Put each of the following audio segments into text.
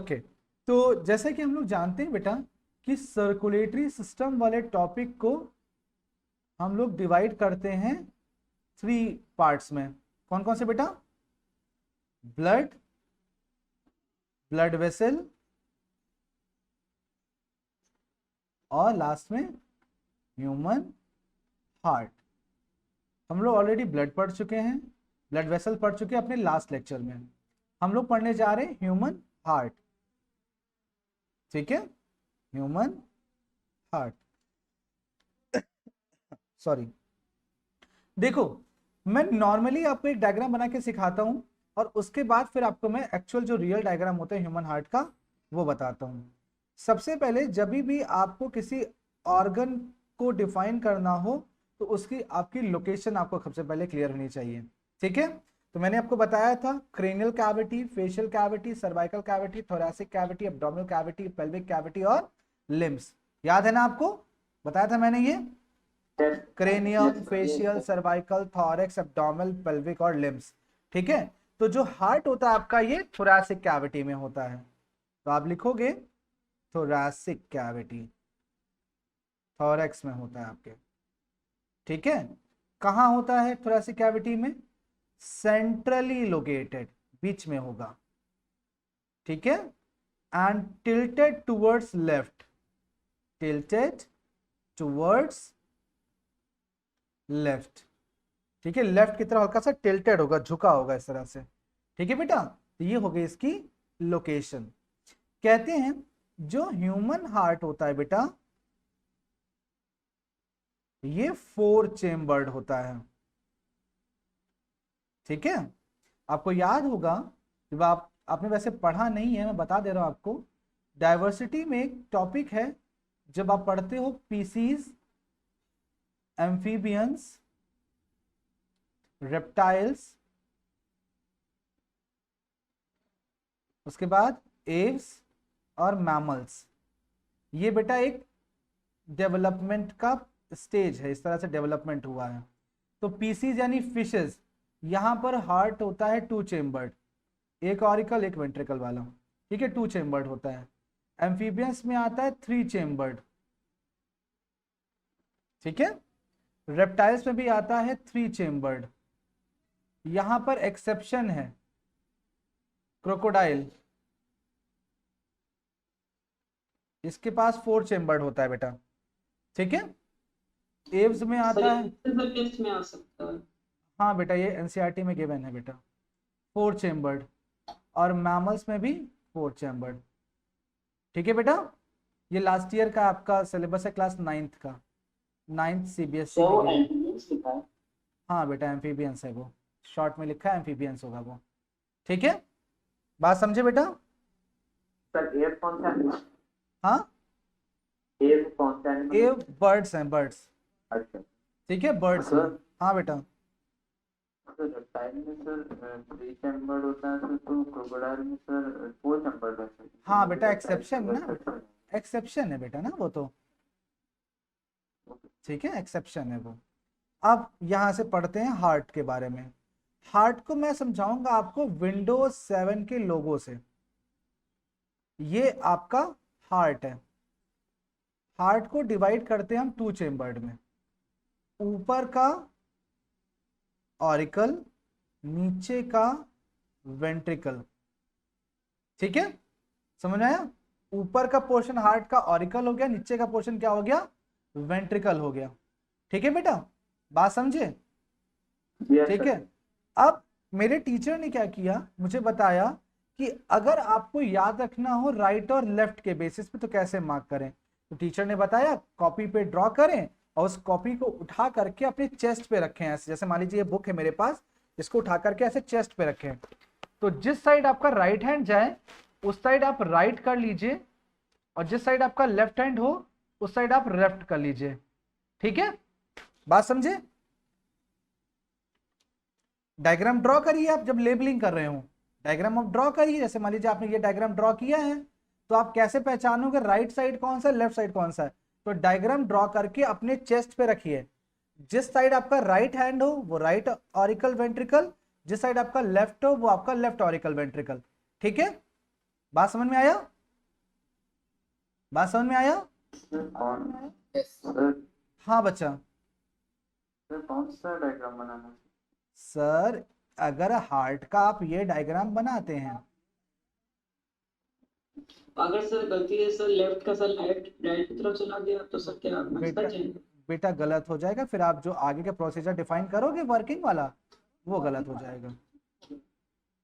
Okay, तो जैसे कि हम लोग जानते हैं बेटा कि सर्कुलेटरी सिस्टम वाले टॉपिक को हम लोग डिवाइड करते हैं 3 पार्ट्स में। कौन कौन से बेटा? ब्लड, ब्लड वेसल और लास्ट में ह्यूमन हार्ट। हम लोग ऑलरेडी ब्लड पढ़ चुके हैं, ब्लड वेसल पढ़ चुके हैं अपने लास्ट लेक्चर में। हम लोग पढ़ने जा रहे हैं ह्यूमन हार्ट। ठीक है, ह्यूमन हार्ट। सॉरी, देखो मैं नॉर्मली आपको एक डायग्राम बना के सिखाता हूं और उसके बाद फिर आपको मैं एक्चुअल जो रियल डायग्राम होता है ह्यूमन हार्ट का वो बताता हूं। सबसे पहले जब भी आपको किसी ऑर्गन को डिफाइन करना हो तो उसकी आपकी लोकेशन आपको सबसे पहले क्लियर होनी चाहिए। ठीक है, तो मैंने आपको बताया था cranial cavity, facial cavity, cervical cavity, thoracic cavity, abdominal cavity, pelvic cavity और लिम्स। याद है ना आपको? बताया था मैंने ये cranium, facial, cervical, thorax, abdominal, pelvic और लिम्स। ठीक है, तो जो हार्ट होता है आपका ये थोरैसिक कैविटी में होता है, तो आप लिखोगे थोरैसिक कैविटी, थॉरैक्स में होता है आपके। ठीक है, कहां होता है थोरैसिक कैविटी में? सेंट्रली लोकेटेड, बीच में होगा। ठीक है, and tilted towards left, tilted towards left. ठीक है, लेफ्ट की तरफ हल्का सा टिल्टेड होगा, झुका होगा इस तरह से। ठीक है बेटा, तो ये हो गई इसकी लोकेशन। कहते हैं जो ह्यूमन हार्ट होता है बेटा ये 4 चेम्बर्ड होता है। ठीक है, आपको याद होगा जब आपने वैसे पढ़ा नहीं है, मैं बता दे रहा हूं आपको। डाइवर्सिटी में एक टॉपिक है जब आप पढ़ते हो पीसीज, एम्फीबियंस, रेप्टाइल्स, उसके बाद एव्स और मैमल्स। ये बेटा एक डेवलपमेंट का स्टेज है, इस तरह से डेवलपमेंट हुआ है। तो पीसीज यानी फिशेस, यहां पर हार्ट होता है 2 चेम्बर्ड, एक ऑरिकल एक वेंट्रिकल वाला। ठीक है, 2 चेम्बर्ड होता है। एम्फीबियंस में आता है 3 चेम्बर्ड। ठीक है, रेप्टाइल्स में भी आता है 3 चेम्बर्ड। यहां पर एक्सेप्शन है क्रोकोडाइल, इसके पास 4 चेम्बर्ड होता है बेटा। ठीक है, एव्स में आता है, में आ सकता है। हाँ बेटा ये एनसीईआरटी में गिवन है बेटा, 4 चेम्बर्ड। और मैमल्स में भी 4 चैम्बर्ड। ठीक है बेटा, ये लास्ट ईयर का आपका सिलेबस है क्लास 9th का, 9th सीबीएसई में गिवन। हाँ बेटा एम्फीबियंस है वो, शॉर्ट में लिखा है एम्फीबियंस होगा वो। ठीक है, बात समझे बेटा? सर एयर कौन सा है? हाँ, एयर कौन सा है? ये बर्ड्स हैं, बर्ड्स। अच्छा ठीक है, बर्ड्स में। हाँ बेटा, सर रेप्टाइल में सर 3 चैम्बर्ड होता है सर, तो क्रोकोडाइल में सर 4 चैम्बर्ड है सर। हाँ बेटा एक्सेप्शन ना, एक्सेप्शन है बेटा ना वो तो। ठीक है, एक्सेप्शन है वो। अब यहां से पढ़ते हैं हार्ट के बारे में। हार्ट को मैं समझाऊंगा आपको विंडोज 7 के लोगों से। ये आपका हार्ट है। हार्ट को डिवाइड करते हैं हम 2 चेम्बर्ड में, ऊपर का ऑरिकल, नीचे का वेंट्रिकल। ठीक है, समझ में आया? ऊपर का पोर्शन हार्ट का ऑरिकल हो गया, नीचे का पोर्शन क्या हो गया? वेंट्रिकल हो गया। ठीक है बेटा, बात समझे? ठीक है, अब मेरे टीचर ने क्या किया, मुझे बताया कि अगर आपको याद रखना हो राइट और लेफ्ट के बेसिस पे तो कैसे मार्क करें। तो टीचर ने बताया कॉपी पे ड्रॉ करें और उस कॉपी को उठा करके अपने चेस्ट पे रखें ऐसे। जैसे मान लीजिए ये बुक है मेरे पास, इसको उठा करके ऐसे चेस्ट पे रखें। तो जिस साइड आपका राइट हैंड जाए उस साइड आप राइट कर लीजिए, और जिस साइड आपका लेफ्ट हैंड हो उस साइड आप लेफ्ट कर लीजिए। ठीक है, बात समझे? डायग्राम ड्रॉ करिए आप जब लेबलिंग कर रहे हो, डायग्राम आप ड्रॉ करिए। जैसे मान लीजिए आपने ये डायग्राम ड्रॉ किया है, तो आप कैसे पहचानोगे राइट साइड कौन सा है, लेफ्ट साइड कौन सा है? तो डायग्राम ड्रॉ करके अपने चेस्ट पे रखिए। जिस साइड आपका राइट हैंड हो वो राइट ऑरिकल वेंट्रिकल, जिस साइड आपका लेफ्ट हो वो आपका लेफ्ट ऑरिकल वेंट्रिकल। ठीक है, बात समझ में आया? बात समझ में आया? सर कौन सर हाँ बच्चा। सर कौन सा डायग्राम बनाना है? सर अगर हार्ट का आप ये डायग्राम बनाते हैं, अगर सर गलती से सर लेफ्ट का सर राइट राइट की तरफ चला गया तो सर क्या बेटा बच जाएंगे? बेटा गलत हो जाएगा, फिर आप जो आगे का प्रोसीजर डिफाइन करोगे वर्किंग वाला, वो गलत हो जाएगा।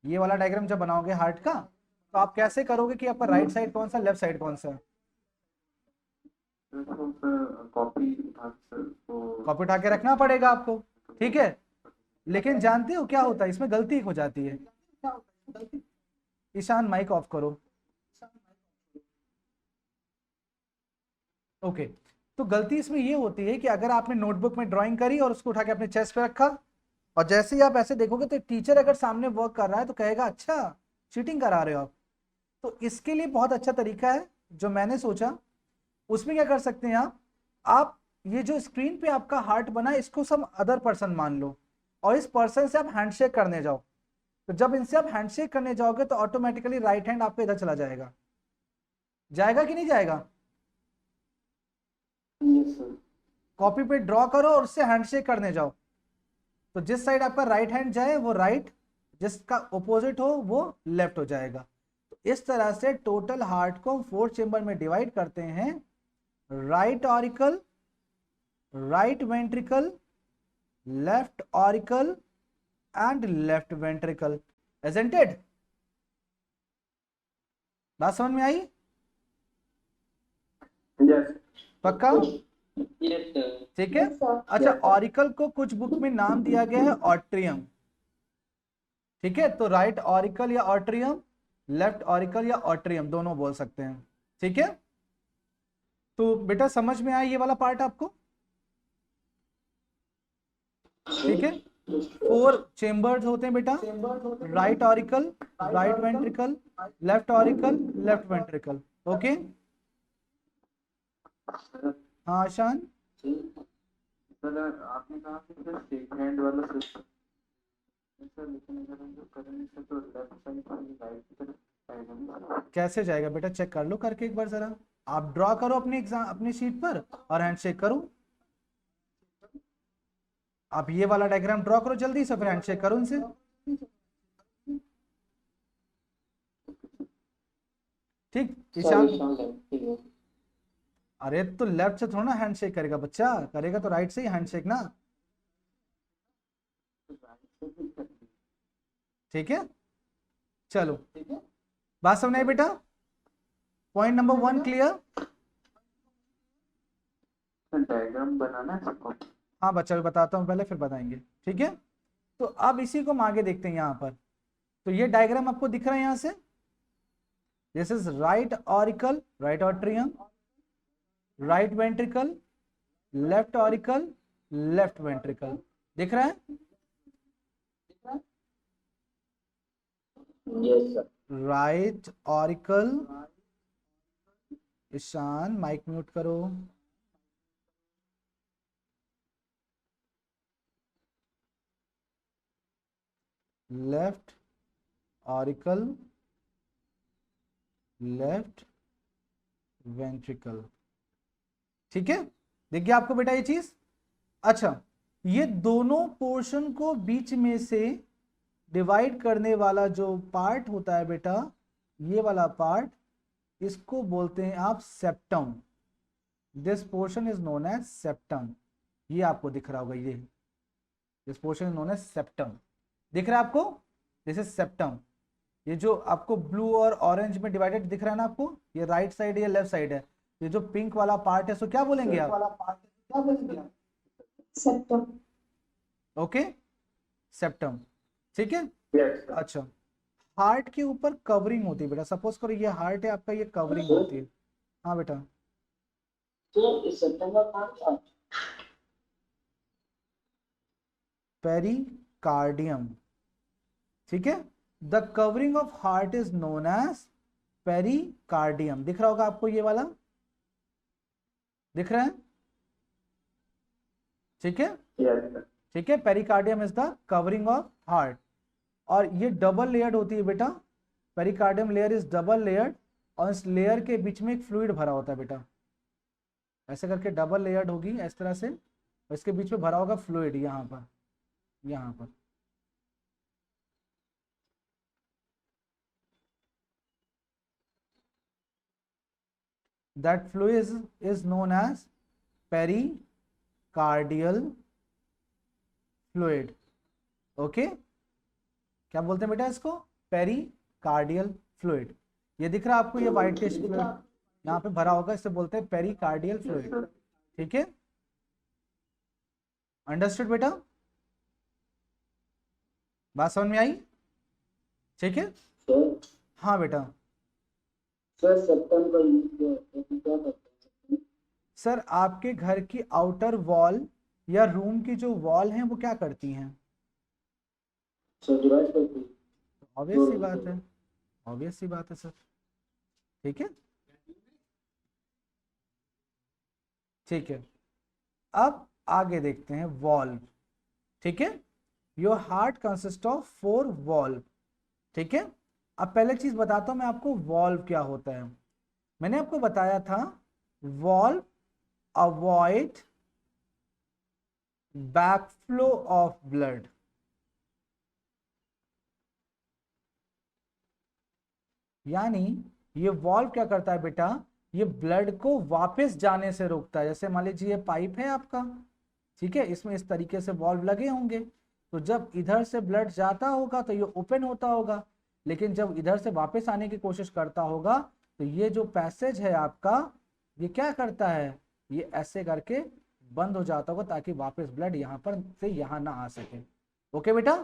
ये वाला डायग्राम जब बनाओगे हार्ट का, तो आप कैसे करोगे कि आपका राइट साइड कौन सा, लेफ्ट साइड कौन सा? सर कॉपी उठा सर तो कॉपी उठा के रखना पड़ेगा आपको, ठीक है। लेकिन जानते हो क्या होता है इसमें? गलती हो जाती है। ईशान माइक ऑफ करो। ओके, तो गलती इसमें ये होती है कि अगर आपने नोटबुक में ड्राइंग करी और उसको उठा के अपने चेस्ट पे रखा, और जैसे ही आप ऐसे देखोगे तो टीचर अगर सामने वर्क कर रहा है तो कहेगा अच्छा चीटिंग करा रहे हो आप। तो इसके लिए बहुत अच्छा तरीका है जो मैंने सोचा, उसमें क्या कर सकते हैं आप ये जो स्क्रीन पे आपका हार्ट बना है इसको सब अदर पर्सन मान लो, और इस पर्सन से आप हैंडशेक करने जाओ। तो जब इनसे आप हैंडशेक करने जाओगे तो ऑटोमेटिकली राइट हैंड आपका इधर चला जाएगा। जाएगा कि नहीं जाएगा? यस सर कॉपी पे ड्रॉ करो और उससे हैंडशेक करने जाओ। तो जिस साइड आपका राइट हैंड जाए वो राइट, जिसका ऑपोजिट हो वो लेफ्ट हो जाएगा। तो इस तरह से टोटल हार्ट को 4 चेंबर में डिवाइड करते हैं। Right auricle, right ventricle, left auricle and left ventricle. Isn't it? बात समझ में आई? यस पक्का? Yes sir. ठीक है। अच्छा, ऑरिकल को कुछ बुक में नाम दिया गया है ऑट्रियम, ठीक है। तो राइट ऑरिकल या ऑट्रियम, लेफ्ट ऑरिकल या ऑट्रियम दोनों बोल सकते हैं, ठीक है। तो बेटा समझ में आया ये वाला पार्ट आपको? ठीक है। 4 चेंबर्स होते हैं बेटा, right auricle, right ventricle, left auricle, left ventricle. Okay. Sir हाँ शान। सर आपने कहा कि सर सेकंड वाला सिस्टम सर, लेकिन अगर हम जो करेंगे सर तो लेफ्ट साइड वाली राइट की तरफ जाएगा ना? कैसे जाएगा बेटा? चेक कर लो करके एक बार जरा। आप ड्रॉ करो अपने एग्जाम अपनी शीट पर और हैंडशेक करो। आप ये वाला डायग्राम ड्रॉ करो जल्दी से, फिर हैंडशेक करो उनसे। ठीक ईशान? अरे तो लेफ्ट से थोड़ा ना हैंडशेक करेगा बच्चा, करेगा तो राइट से ही हैंडशेक ना, ठीक है। चलो बात समझ आई बेटा? Point number 1 clear? डायग्राम बनाना है सबको? हाँ बच्चा भी बताता हूँ पहले फिर बताएंगे, ठीक है। तो अब इसी को हम आगे देखते हैं यहाँ पर। तो ये डायग्राम आपको दिख रहा है यहाँ से, this is right auricle, right atrium, right ventricle, left auricle, left ventricle. दिख रहा है? Yes sir. Right auricle, Ishaan mic mute करो। लेफ्ट ऑरिकल, लेफ्ट वेंट्रिकल, ठीक है। दिख गया आपको बेटा ये चीज? अच्छा, ये दोनों पोर्शन को बीच में से डिवाइड करने वाला जो पार्ट होता है बेटा, ये वाला पार्ट, इसको बोलते हैं आप septum. This portion is known as septum. ये आपको दिख रहा होगा, ये this portion is known as septum. दिख रहा है आपको? This is septum. ये जो आपको ब्लू और ऑरेंज में डिवाइडेड दिख रहा है ना आपको, ये राइट साइड या लेफ्ट साइड है। ये जो पिंक वाला पार्ट है सो क्या बोलेंगे आप? सेप्टम। ओके, सेप्टम, ठीक है। Yes sir. अच्छा, हार्ट के ऊपर कवरिंग होती है बेटा। सपोज करो ये हार्ट है आपका, ये कवरिंग होती है। हाँ बेटा, पेरिकार्डियम, ठीक है। The covering of heart is known as pericardium. दिख रहा होगा आपको ये वाला? दिख रहा है? ठीक है, यस सर। ठीक है। Pericardium is the covering of heart. और ये डबल लेयर्ड होती है बेटा। Pericardium layer is double layered, और इस लेयर के बीच में एक फ्लूइड भरा होता है बेटा, ऐसे करके डबल लेयर्ड होगी इस तरह से, और इसके बीच में भरा होगा फ्लूइड यहाँ पर, यहाँ पर। That fluid is known as pericardial fluid. Okay, क्या बोलते हैं बेटा इसको? Pericardial fluid. ये दिख रहा है आपको, ये व्हाइटिश फ्लूइड यहाँ पे भरा होगा, इसे बोलते हैं पेरिकार्डियल फ्लूइड। ठीक है, अंडरस्टूड बेटा? बात समझ में आई? ठीक है, सर हाँ बेटा। सर सेप्टम का यूज क्या करते हैं? सर आपके घर की आउटर वॉल या रूम की जो वॉल है वो क्या करती हैं? सर डिवाइड करते हैं। ऑब्वियस सी बात है, ऑब्वियस सी बात है सर। ठीक है, ठीक है, अब आगे देखते हैं वॉल्व। ठीक है, your heart consist of 4 valve. ठीक है, अब पहले चीज बताता हूं मैं आपको, वॉल्व क्या होता है। मैंने आपको बताया था valve avoid backflow of blood. यानी ये वॉल्व क्या करता है बेटा, ये ब्लड को वापस जाने से रोकता है। जैसे मान लीजिए ये पाइप है आपका, ठीक है, इसमें इस तरीके से वॉल्व लगे होंगे, तो जब इधर से ब्लड जाता होगा तो ये ओपन होता होगा, लेकिन जब इधर से वापस आने की कोशिश करता होगा तो ये जो पैसेज है आपका, ये क्या करता है, ये ऐसे करके बंद हो जाता होगा, ताकि वापस ब्लड यहाँ पर से यहाँ ना आ सके। ओके बेटा,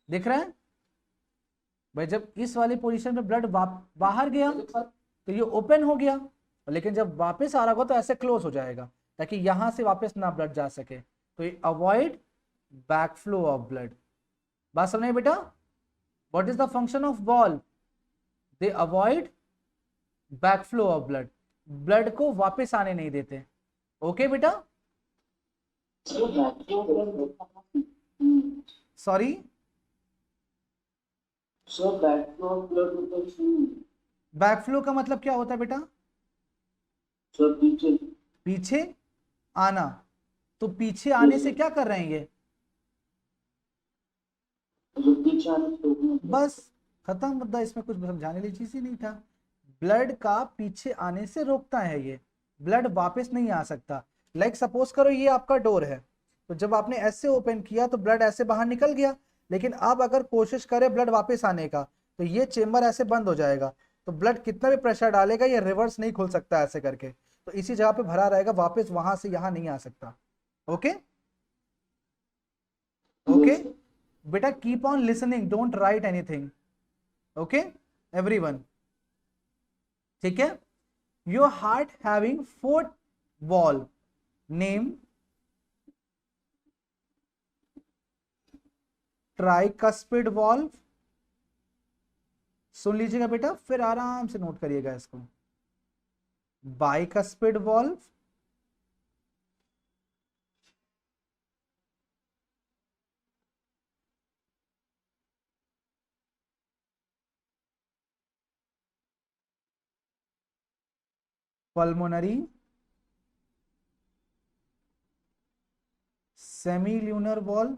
दिख रहा है भाई? जब इस वाली पोजीशन में ब्लड बाहर गया तो ये ओपन हो गया, लेकिन जब वापस आ रहा होगा तो ऐसे क्लोज हो जाएगा, ताकि यहां से वापस ना ब्लड जा सके। तो ये अवॉइड बैकफ्लो ऑफ ब्लड। बात समझे बेटा? What is the function of valve? They avoid backflow of blood, blood को वापस आने नहीं देते। ओके बेटा? Sorry sir backflow of blood मतलब बैकफ्लो का मतलब क्या होता है बेटा? सर पीछे पीछे आना। तो पीछे आने से क्या कर रहे हैं ये? जो पीछे आने से रोकना। बस खत्म मुद्दा, इसमें कुछ समझाने वाली चीज ही नहीं था। ब्लड का पीछे आने से रोकता है ये, ब्लड वापस नहीं आ सकता। लाइक सपोज करो ये आपका डोर है, तो जब आपने ऐसे ओपन किया तो ब्लड ऐसे बाहर निकल गया, लेकिन अब अगर कोशिश करे ब्लड वापस आने का तो ये चेम्बर ऐसे बंद हो जाएगा, तो ब्लड कितना भी प्रेशर डालेगा ये रिवर्स नहीं खुल सकता ऐसे करके, तो इसी जगह पे भरा रहेगा, वापस वहां से यहां नहीं आ सकता। ओके ओके बेटा, keep on listening, don't write anything. Okay everyone, ठीक है? Your heart having 4 valve, name tricuspid valve. सुन लीजिएगा बेटा, फिर आराम से नोट करिएगा इसको। Bicuspid valve, pulmonary semilunar valve,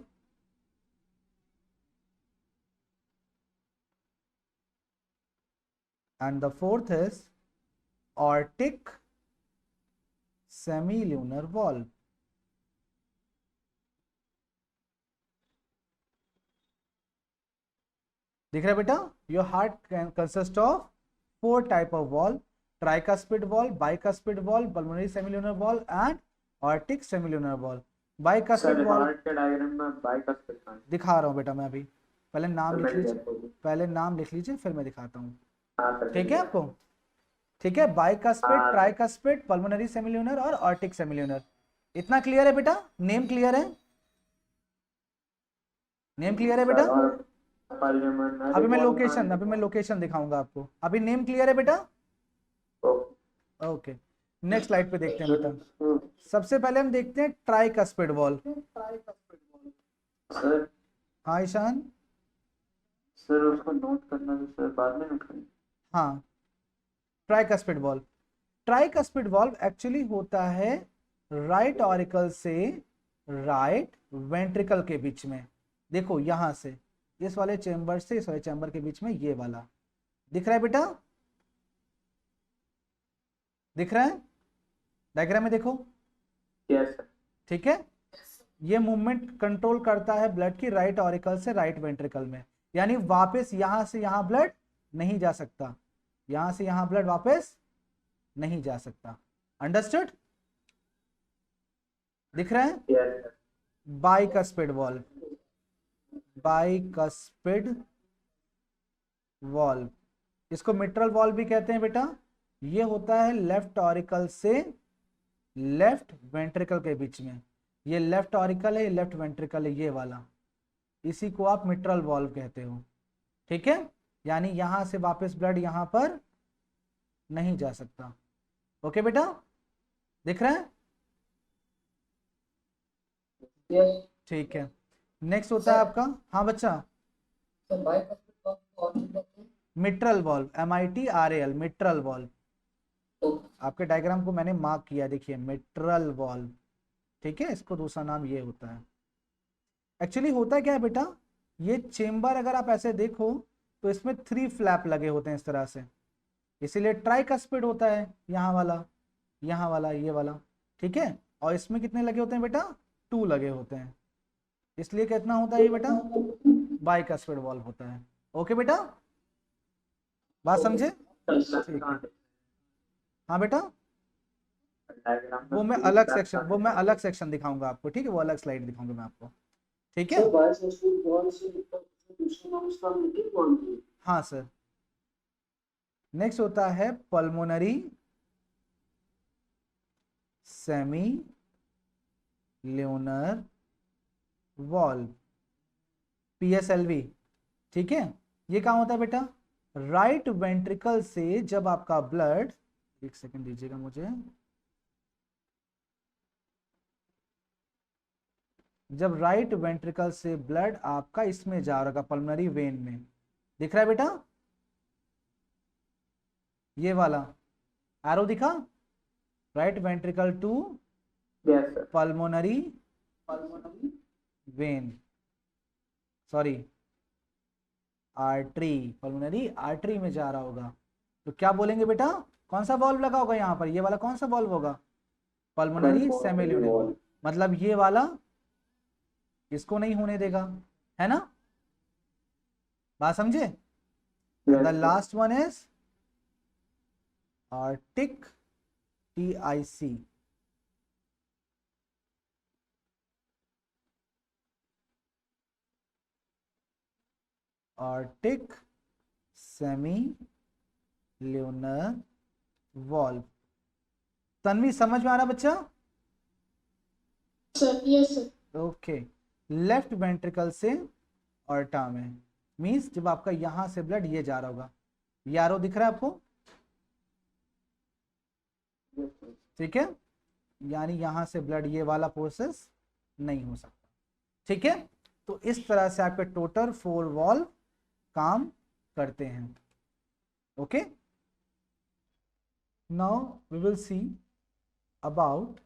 and the fourth is aortic semilunar valve। दिख रहा है बेटा? Your heart can consist of 4 type of valve, tricuspid valve, bicuspid valve, pulmonary semilunar valve and aortic semilunar valve। Bicuspid sir valve heart के diagram में bicuspid का दिखा रहा हूं बेटा मैं अभी, पहले नाम लिख लीजिए, है। पहले नाम लिख लीजिए फिर मैं दिखाता हूँ। हाँ सर ठीक है आपको? ठीक है, बाइकस्पिड, हाँ। ट्राइकस्पिड, पल्मोनरी सेमील्यूनर और aortic सेमील्यूनर। इतना क्लियर है बेटा? नेम क्लियर है? नेम क्लियर है बेटा? अभी मैं लोकेशन दिखाऊंगा आपको। अभी नेम क्लियर है बेटा? ओके, नेक्स्ट स्लाइड पे देखते हैं बेटा। सबसे पहले हम देखते हैं ट्राइकस्पिड वॉल्व। सर हाँ ईशान, सर उसको नोट करना तो सर बाद में नोट करेंगे। हाँ, tricuspid valve. Tricuspid valve actually होता है राइट ऑरिकल से राइट वेंट्रिकल के बीच में। देखो यहां से इस वाले चेंबर से इस वाले चेंबर के बीच में ये वाला दिख रहा है बेटा, दिख रहा है डायग्राम में देखो। Yes sir. ठीक है, ये मूवमेंट कंट्रोल करता है ब्लड की राइट ऑरिकल से राइट वेंट्रिकल में, यानी वापस यहां से यहां ब्लड नहीं जा सकता, यहां से यहां ब्लड वापस नहीं जा सकता। अंडरस्टूड? दिख रहा है? Yes sir. Bicuspid valve, bicuspid valve, इसको मिट्रल वॉल्व भी कहते हैं बेटा। ये होता है लेफ्ट ऑरिकल से लेफ्ट वेंट्रिकल के बीच में। ये लेफ्ट ऑरिकल है, ये लेफ्ट वेंट्रिकल है, ये वाला, इसी को आप मिट्रल वॉल्व कहते हो। ठीक है, यानी यहां से वापस ब्लड यहां पर नहीं जा सकता। ओके बेटा, दिख रहा है? यस ठीक है, नेक्स्ट होता है आपका, हाँ बच्चा, सर बाइकस्पिड वॉल्व और भी कहते हैं। Mitral valve, MITRAL, mitral valve. तो आपके डायग्राम को मैंने मार्क किया, देखिए मिट्रल वॉल्व। ठीक है, इसको दूसरा नाम ये होता है। एक्चुअली होता क्या है बेटा, ये चेंबर अगर आप ऐसे देखो तो इसमें 3 फ्लैप लगे होते हैं इस तरह से, इसीलिए ट्राइकस्पिड होता है, यहाँ वाला, यहाँ वाला, ये वाला। ठीक है, और इसमें कितने लगे होते हैं बेटा? 2 लगे होते हैं, इसलिए कितना होता है ये बेटा? बाइकस्पिड वॉल्व होता है। ओके बेटा, बात समझे? ठीक है, हाँ बेटा, वो मैं अलग सेक्शन दिखाऊंगा आपको। ठीक है, वो अलग स्लाइड दिखाऊंगा मैं आपको। ठीक है, सर बाइकस्पिड वॉल्व से दूसरा नाम उसका मिट्रल वॉल्व है। हाँ सर। नेक्स्ट होता है pulmonary semi lunar valve, PSLV। ठीक है, ये कहाँ होता है बेटा? राइट वेंट्रिकल से जब आपका ब्लड, एक सेकंड दीजिएगा मुझे, जब राइट वेंट्रिकल से ब्लड आपका इसमें जा रहा होगा पल्मोनरी वेन में, दिख रहा है बेटा? ये वाला एरो दिखा, right ventricle to yes sir. Pulmonary vein, sorry artery, pulmonary artery में जा रहा होगा, तो क्या बोलेंगे बेटा? कौन सा वॉल्व लगा होगा यहाँ पर? ये वाला कौन सा वॉल्व होगा? पल्मोनरी सेमील्यूनर, मतलब ये वाला इसको नहीं होने देगा, है ना? बात समझे? The last one is Arctic, TIC। Arctic semi lunar valve. Tanvi समझ में आ रहा बच्चा? Sir yes sir. Okay, left ventricle से ऑर्टा में, मींस जब आपका यहां से ब्लड ये जा रहा होगा, ये आरो दिख रहा है आपको? ठीक है, यानी यहां से ब्लड ये वाला प्रोसेस नहीं हो सकता। ठीक है, तो इस तरह से आपके टोटल 4 वॉल्व काम करते हैं। Okay, now we will see about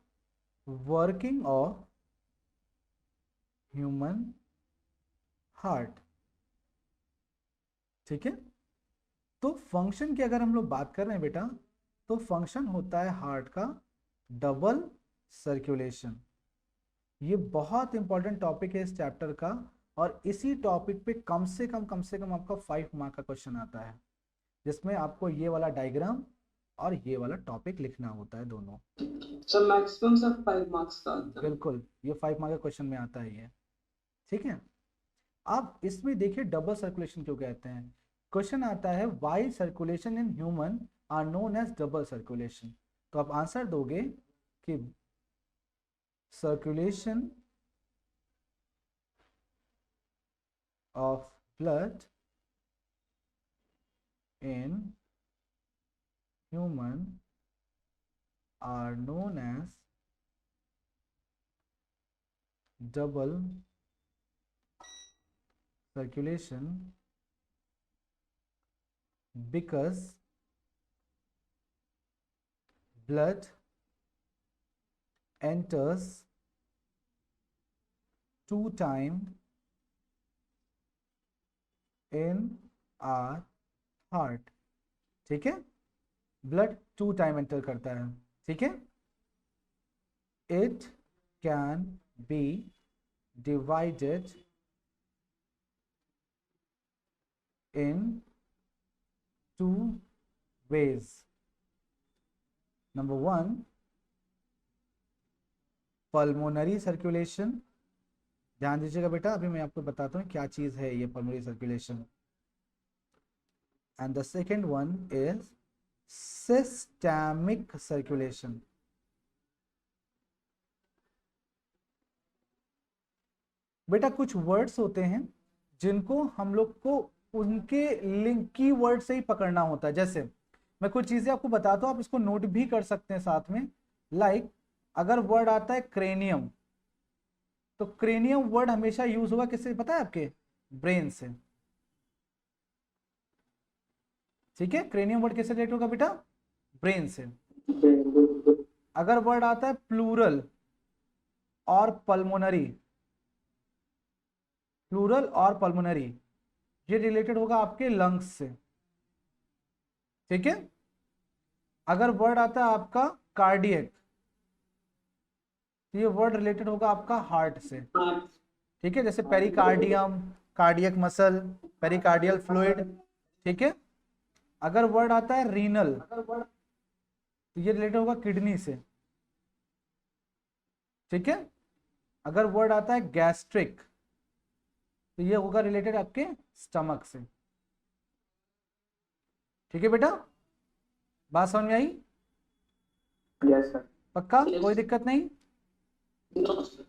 working of human heart. ठीक है, तो फंक्शन की अगर हम लोग बात कर रहे हैं बेटा, तो फंक्शन होता है हार्ट का डबल सर्कुलेशन। ये बहुत इंपॉर्टेंट टॉपिक है इस चैप्टर का, और इसी टॉपिक पे कम से कम आपका 5 मार्क का क्वेश्चन आता है, जिसमें आपको ये वाला डायग्राम और ये वाला टॉपिक लिखना होता है दोनों। सर मैक्सिमम सर 5 मार्क्स का आता है। बिल्कुल, ये 5 मार्क का क्वेश्चन में आता है ये। ठीक है, आप इसमें देखिए डबल सर्कुलेशन क्यों कहते हैं। क्वेश्चन आता है why circulation in human are known as double circulation, तो आप आंसर दोगे कि circulation of blood in human are known as double circulation because blood enters 2 times in our heart। ठीक है, ब्लड 2 टाइम एंटर करता है। ठीक है, it can be divided in 2 ways। Number 1, pulmonary circulation. ध्यान दीजिएगा बेटा, अभी मैं आपको बताता हूँ क्या चीज है ये pulmonary circulation. And the second one is systemic circulation. बेटा कुछ वर्ड्स होते हैं जिनको हम लोग को उनके लिंक की वर्ड से ही पकड़ना होता है। जैसे मैं कुछ चीजें आपको बताता हूं, आप इसको नोट भी कर सकते हैं साथ में। लाइक अगर वर्ड आता है क्रेनियम, तो क्रेनियम वर्ड हमेशा यूज होगा किससे पता है आपके? ब्रेन से। ठीक है, क्रेनियम वर्ड किससे रिलेटेड होगा बेटा? ब्रेन से। अगर वर्ड आता है प्लूरल और पल्मोनरी, प्लूरल और पल्मोनरी, ये रिलेटेड होगा आपके लंग्स से। ठीक है, अगर वर्ड आता है आपका कार्डियक, तो ये वर्ड रिलेटेड होगा आपका हार्ट से। ठीक है, जैसे pericardium, cardiac muscle, pericardial fluid. ठीक है, अगर वर्ड आता है रीनल, तो ये रिलेटेड होगा किडनी से। ठीक है, अगर वर्ड आता है गैस्ट्रिक, तो ये होगा रिलेटेड आपके स्टमक से। ठीक है बेटा, बात समझ में आई? Yes sir. पक्का? Yes. कोई दिक्कत नहीं? No, sir.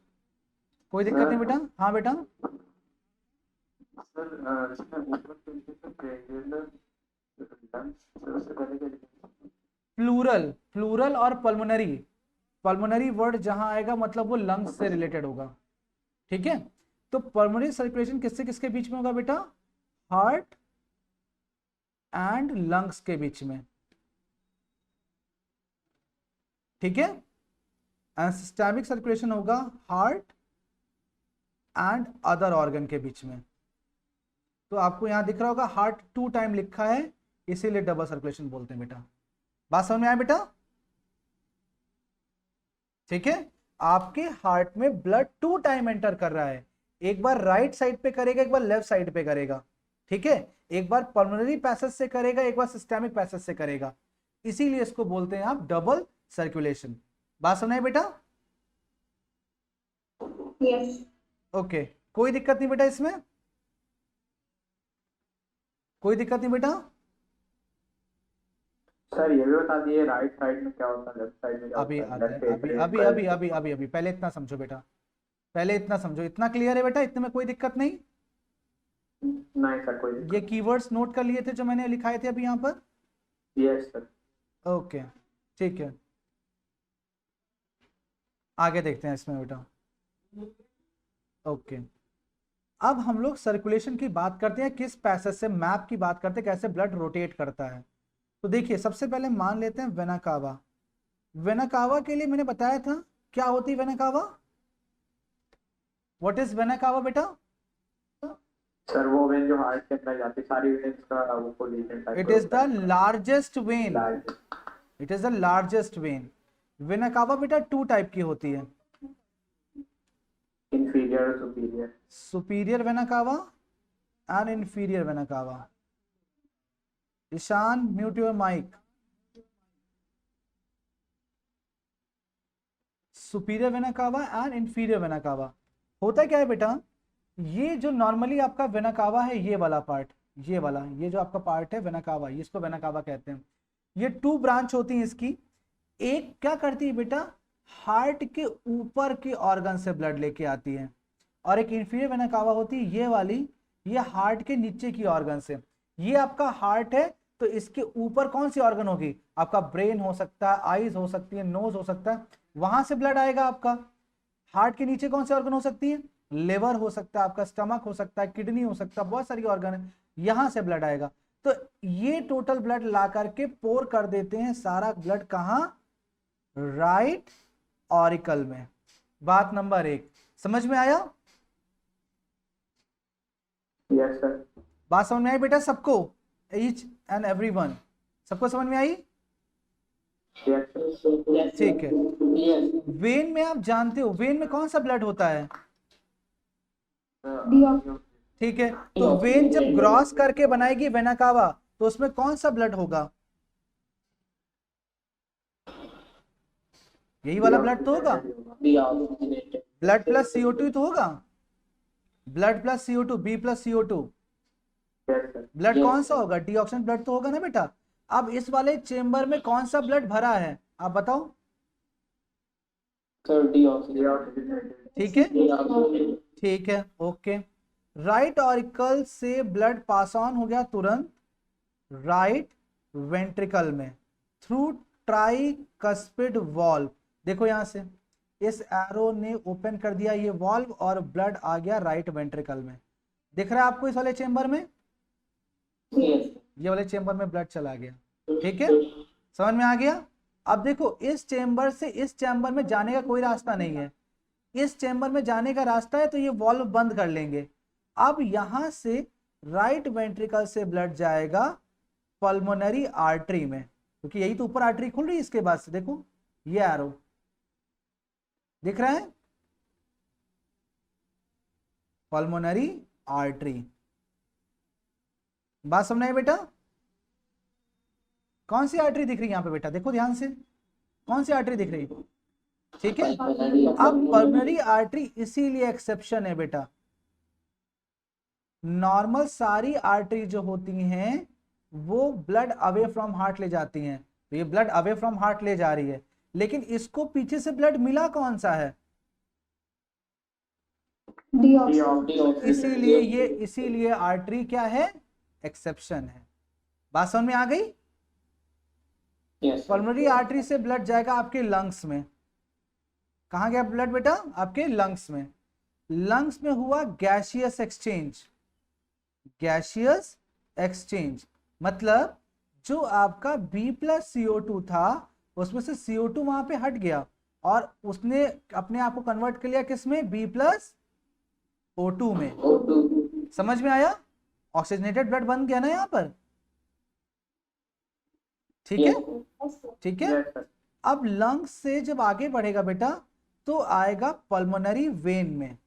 कोई दिक्कत नहीं बेटा? हाँ बेटा, सर इसमें ऊपर तरीके से क्रेनियल लंग्स सबसे पहले क्या लिखेंगे? प्लूरल, प्लूरल और पल्मोनरी। पल्मोनरी वर्ड जहां आएगा मतलब वो लंग्स से रिलेटेड होगा। ठीक है, तो पल्मोनरी सर्कुलेशन किससे किसके बीच में होगा बेटा? हार्ट एंड लंग्स के बीच में। ठीक है, एंड सिस्टेमिक सर्कुलेशन होगा हार्ट एंड अदर ऑर्गन के बीच में। तो आपको यहां दिख रहा होगा हार्ट 2 टाइम लिखा है, इसीलिए डबल सर्कुलेशन बोलते हैं बेटा। बात समझ में आया बेटा? ठीक है, आपके हार्ट में ब्लड 2 टाइम एंटर कर रहा है, एक बार राइट साइड पे करेगा, एक बार लेफ्ट साइड पे करेगा। ठीक है, एक बार पल्मोनरी पैसेज से करेगा, एक बार सिस्टेमिक पैसेज से करेगा, इसीलिए इसको बोलते हैं आप डबल सर्कुलेशन। बात समझ में आई बेटा? Yes. ओके, कोई दिक्कत नहीं बेटा इसमें? कोई दिक्कत नहीं बेटा? सर ये भी बता दिए राइट साइड में क्या होता है, लेफ्ट साइड में क्या अभी होता है? आते हैं, अभी पहले इतना समझो बेटा, पहले इतना समझो। इतना क्लियर है बेटा? इतने में कोई दिक्कत नहीं? नहीं सर, कोई ये कीवर्ड्स नोट कर लिए थे जो मैंने लिखाए थे अभी यहाँ पर? Yes sir. ओके, ठीक है, आगे देखते हैं इसमें बेटा। ओके, अब हम लोग सर्कुलेशन की बात करते हैं, किस पैसेज से, मैप की बात करते हैं, कैसे ब्लड रोटेट करता है। तो देखिए, सबसे पहले मान लेते हैं वेना कावा। वेना कावा के लिए मैंने बताया था क्या होती है vena cava? What is vena cava बेटा? सर वो वेन जो हार्ट के अंदर जाती है, सारी वेन्स का वो collision type it is the largest vein, it is the largest vein. Vena cava बेटा 2 टाइप की होती है, inferior superior. Superior vena cava and inferior vena cava. Ishaan, mute your mic. Superior vena cava and inferior vena cava. होता क्या है बेटा, ये जो नॉर्मली आपका वेना कावा है, ये वाला पार्ट, ये वाला, ये जो आपका पार्ट है वेना कावा, इसको वेना कावा कहते हैं। ये 2 ब्रांच होती हैं इसकी। एक क्या करती है बेटा, हार्ट के ऊपर के ऑर्गन से ब्लड लेके आती है, और एक इंफीरियर वेना कावा होती है ये वाली, ये हार्ट के नीचे की ऑर्गन से। ये आपका हार्ट है, तो इसके ऊपर कौन सी ऑर्गन होगी? आपका ब्रेन हो सकता है, आईज हो सकती है, नोज हो सकता है, वहां से ब्लड आएगा आपका। हार्ट के नीचे कौन सी ऑर्गन हो सकती है? लिवर हो सकता है आपका, स्टमक हो सकता है, किडनी हो सकता है, बहुत सारी ऑर्गन है, यहां से ब्लड आएगा। तो ये टोटल ब्लड ला करके पोर कर देते हैं सारा ब्लड कहां, राइट ऑरिकल में। बात नंबर 1 समझ में आया? Yes sir. बात समझ में आई बेटा सबको, ईच एंड एवरीवन, सबको समझ में आई? Yes sir. ठीक है। यस वेन में आप जानते हो वेन में कौन सा ब्लड होता है? ठीक है, तो वेन जब क्रॉस करके बनाएगी वेना कावा तो उसमें कौन सा ब्लड होगा? यही वाला ब्लड तो होगा, डीऑक्सीजनेटेड। ब्लड प्लस CO2 तो होगा, blood plus CO2, B plus CO2, yes sir. Blood Yes, कौन सा sir. होगा? डीऑक्सीजन ब्लड तो होगा ना बेटा। अब इस वाले चेंबर में कौन सा ब्लड भरा है आप बताओ? Sir deoxygenated. डीऑक्सीजनेटेड। ठीक है, डीऑक्सीजनेटेड। ठीक है, ओके। राइट ऑरिकल से ब्लड पास ऑन हो गया तुरंत राइट वेंट्रिकल में थ्रू ट्राइकस्पिड वॉल्व। देखो यहां से इस एरो ने ओपन कर दिया ये वॉल्व और ब्लड आ गया राइट वेंट्रिकल में। दिख रहा है आपको इस वाले चेंबर में? यस ये वाले चेंबर में ब्लड चला गया, ठीक है, समझ में आ गया? अब देखो इस चेंबर से इस चेंबर में जाने का कोई रास्ता नहीं है, इस चेंबर में जाने का रास्ता है तो ये वॉल्व बंद कर लेंगे। अब यहां से राइट वेंट्रिकल से ब्लड जाएगा पल्मोनरी आर्टरी में, क्योंकि यही तो ऊपर आर्टरी खुल रही है इसके बाद से। देखो ये एरो दिख रहा है, पल्मोनरी आर्टरी। बात समझ आई बेटा? कौन सी आर्टरी दिख रही है यहाँ पे बेटा? देखो ध्यान से, कौन सी आर्टरी दिख रही है? ठीक है, अब पल्मोनरी आर्टरी इसीलिए एक्सेप्शन है बेटा। नॉर्मल सारी आर्टरी जो होती हैं वो ब्लड अवे फ्रॉम हार्ट ले जाती हैं, तो ये ब्लड अवे फ्रॉम हार्ट ले जा रही है, लेकिन इसको पीछे से ब्लड मिला कौन सा है? इसीलिए आर्टरी क्या है? एक्सेप्शन है। बात समझ में आ गई? यस पल्मोनरी आर्टरी से ब्लड जाएगा आपके लंग्स में। कहां गया ब्लड बेटा? आपके लंग्स में। लंग्स में हुआ गैसियस एक्सचेंज, गैसियस एक्सचेंज मतलब जो आपका B+CO2 था उसमें से CO2 वहां पे हट गया और उसने अपने आप को कन्वर्ट कर लिया किसमें? B+O2 में। O2। समझ में आया? ऑक्सीजनेटेड ब्लड बन गया ना यहाँ पर, ठीक है, ठीक है। Yes sir. अब लंग्स से जब आगे बढ़ेगा बेटा तो आएगा पल्मोनरी वेन में।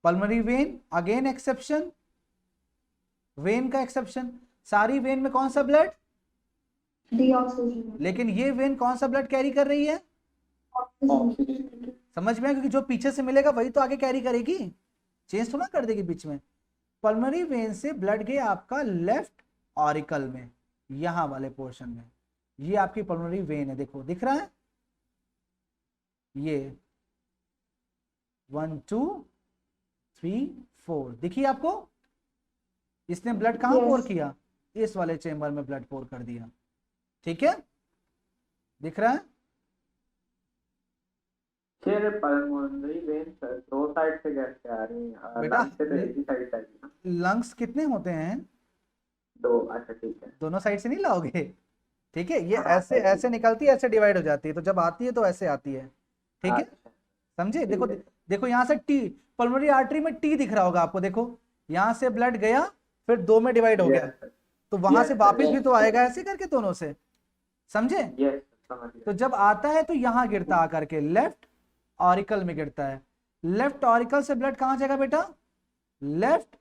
Pulmonary vein again exception, when का एक्सेप्शन। सारी वेन में कौन सा ब्लड? डीऑक्सीजनेटेड। लेकिन ये वेन कौन सा ब्लड कैरी कर रही है? ऑक्सीजनेटेड। समझ में आया? क्योंकि जो पीछे से मिलेगा वही तो आगे कैरी करेगी, चेंज थोड़ा कर देगी बीच में। पल्मोनरी वेन से ब्लड गया आपका लेफ्ट ऑरिकल में, यहां वाले पोर्शन में। ये आपकी पल्मोनरी वेन है, देखो दिख रहा है ये 1 2 3 4 दिखी आपको? इसने ब्लड कहां Yes. पोर किया? इस वाले चेंबर में ब्लड पोर कर दिया, ठीक है, दिख रहा है? फिर पल्मोनरी वेन सर दो साइड से कैसे आ रही है? बेटा, लंग से तो एक ही साइड चाहिए। लंग्स कितने होते हैं? दो, अच्छा ठीक है। दोनों साइड से नहीं लाओगे, ठीक है, ये हाँ, ऐसे हाँ, ऐसे निकलती है, ऐसे डिवाइड हो जाती है, तो जब आती है तो ऐसे आती है, ठीक है, अच्छा, समझे? ठीक देखो है। देखो यहाँ से टी, पल्मोनरी आर्टरी में टी दिख रहा होगा आपको, देखो यहाँ से ब्लड गया फिर दो में डिवाइड हो गया, यस सर। तो वहां Yes, से sir, वापस yes, भी तो आएगा ऐसे करके दोनों से, समझे? यस समझ गया। तो जब आता है तो यहाँ गिरता आकर के लेफ्ट ऑरिकल में गिरता है। लेफ्ट ऑरिकल से ब्लड कहाँ जाएगा बेटा? लेफ्ट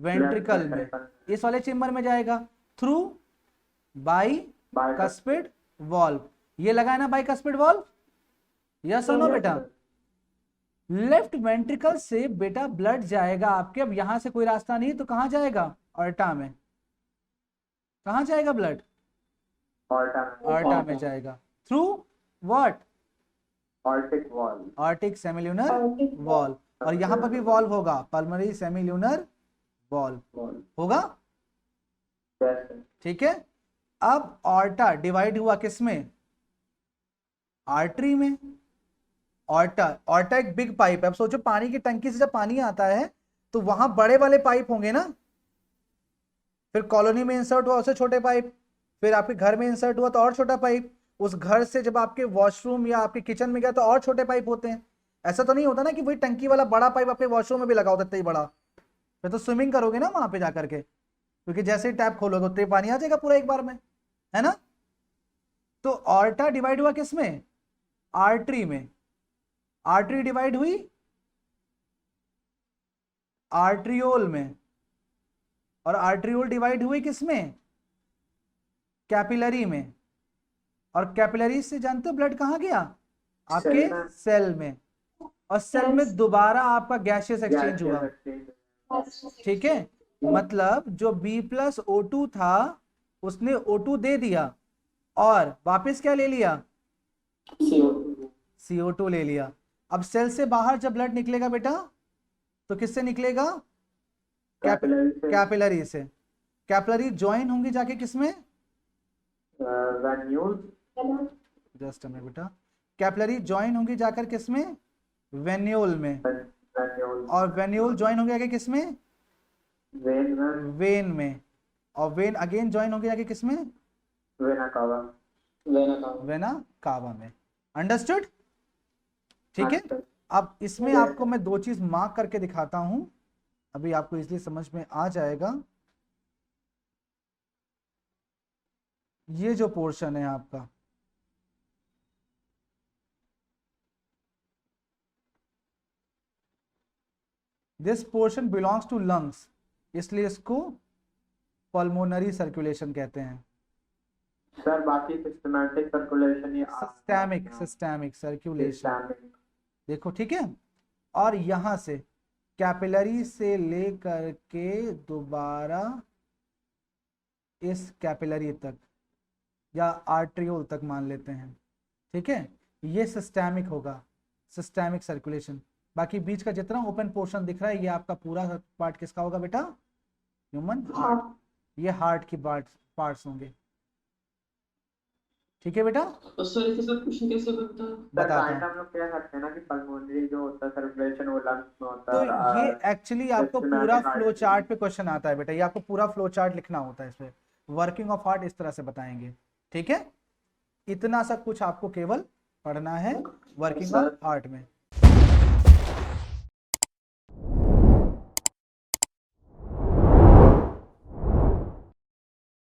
वेंट्रिकल में, इस वाले चेंबर में जाएगा थ्रू बाइकस्पिड वॉल्व। ये लगा है ना बाइकस्पिड वॉल्व, यस और नो बेटा? लेफ्ट वेंट्रिकल से बेटा ब्लड जाएगा आपके, अब यहां से कोई रास्ता नहीं तो कहां जाएगा? ऑर्टा में। कहां जाएगा ब्लड? ऑर्टा में जाएगा through what? Aortic wall. Aortic semilunar valve, और यहां पर भी वॉल्व होगा, पल्मोनरी सेमिल्यूनर वॉल्व होगा, यस सर। ठीक है। अब ऑर्टा डिवाइड हुआ किसमें? आर्टरी में। ऑर्टा एक बिग पाइप है। अब सोचो पानी की टंकी से जब पानी आता है तो वहां बड़े वाले पाइप होंगे ना, फिर कॉलोनी में इंसर्ट हुआ उससे छोटे पाइप, फिर आपके घर में इंसर्ट हुआ तो और छोटा पाइप, उस घर से जब आपके वॉशरूम या आपके किचन में गया तो और छोटे पाइप होते हैं। ऐसा तो नहीं होता ना कि वही टंकी वाला बड़ा पाइप अपने वॉशरूम में भी लगाओ तो इतना ही बड़ा, फिर तो स्विमिंग करोगे ना वहां पे जाकर के, क्योंकि जैसे ही टैप खोलोगे उतने ही पानी आ जाएगा पूरा एक बार में, है ना। तो ऑर्टा डिवाइड हुआ किसमें, आर्टरी में, आर्टरी डिवाइड हुई आर्ट्रियोल में, और आर्ट्रियोल डिवाइड हुई किसमें, कैपिलरी में, और कैपिलरी से जानते हो ब्लड कहाँ गया, आपके सेल में। सेल में, और सेल में दोबारा आपका गैसियस एक्सचेंज हुआ, ठीक है। मतलब जो B+O2 था उसने O2 दे दिया और वापस क्या ले लिया, CO2 ले लिया। अब सेल से बाहर जब ब्लड निकलेगा बेटा तो किससे निकलेगा, कैपिलरी से। कैपिलरी ज्वाइन होंगी जाके किसमें, वेन्यूल, जस्ट मिनट बेटा, कैपिलरी ज्वाइन होंगी जाकर किसमें, वेन्यूल में, वेन्यूल, और वेन्यूल ज्वाइन होंगे आगे किसमें, वेन में, वेन में, और वेन अगेन ज्वाइन होंगे आगे किसमें, वेना कावा, वेना कावा में। अंडरस्टूड, ठीक है। अब इसमें आपको मैं दो चीज मार्क करके दिखाता हूं, अभी आपको इसलिए समझ में आ जाएगा। ये जो पोर्शन है आपका, this portion belongs to lungs, इसलिए इसको पल्मोनरी सर्कुलेशन कहते हैं। सर बाकी सिस्टमैटिक सर्कुलेशन ये सिस्टेमिक सर्कुलेशन, देखो ठीक है। और यहां से कैपिलरी से लेकर के दोबारा इस कैपिलरी तक या आर्ट्रियोल तक मान लेते हैं, ठीक है, ये सिस्टेमिक होगा, सिस्टेमिक सर्कुलेशन। बाकी बीच का जितना ओपन पोर्शन दिख रहा है ये आपका पूरा पार्ट किसका होगा बेटा, ह्यूमन हार्ट, ये हार्ट की पार्ट्स होंगे, ठीक है बेटा। तो सर इसके साथ क्वेश्चन कैसे बनता है? बताता हूं। हम लोग कह सकते हैं ना कि पल्मोनरी जो होता है सर्कुलेशन वो लंग्स में होता तो है, और ये एक्चुअली आपको systematic पूरा heart फ्लो की- चार्ट पे क्वेश्चन आता है बेटा, ये आपको पूरा फ्लो चार्ट लिखना होता है, इस पे वर्किंग ऑफ हार्ट इस तरह से बताएंगे, ठीक है। इतना सब कुछ आपको केवल पढ़ना है वर्किंग ऑफ हार्ट में।